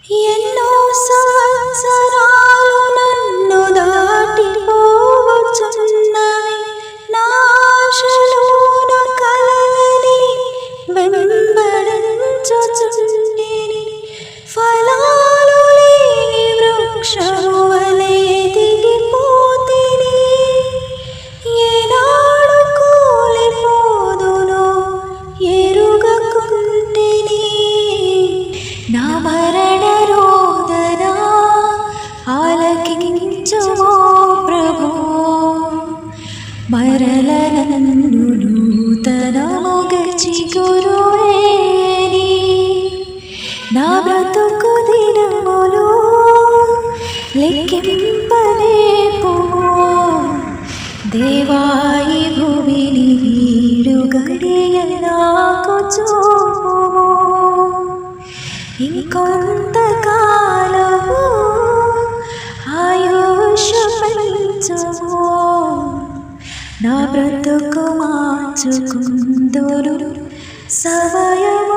ఎన్నో సంవత్సరాలు నన్ను దాటిపోవచ్చున్నవి, నా ఆశలోన కలలని వెంబడించుచుండిని. ఫలాలు లేని వృక్షము వలె ఎదిగిపోతిని, ఏనాడు కూలిపోదునో ఎరుగకుంటిని. నా మరణ రోదన ఆలకించుమో ప్రభో, మరల నన్ను నూతనముగా చిగురువేని. నా బ్రతుకు దినములు లెక్కింపలేపుమో, దేవా ఈ భూమిని వీడు గడియ నాకు చూపుమో. ఇంకొంతకాలము ఆయుష్షు పెంచుమో, నా బ్రతుకు మార్చుకుందురు సమయం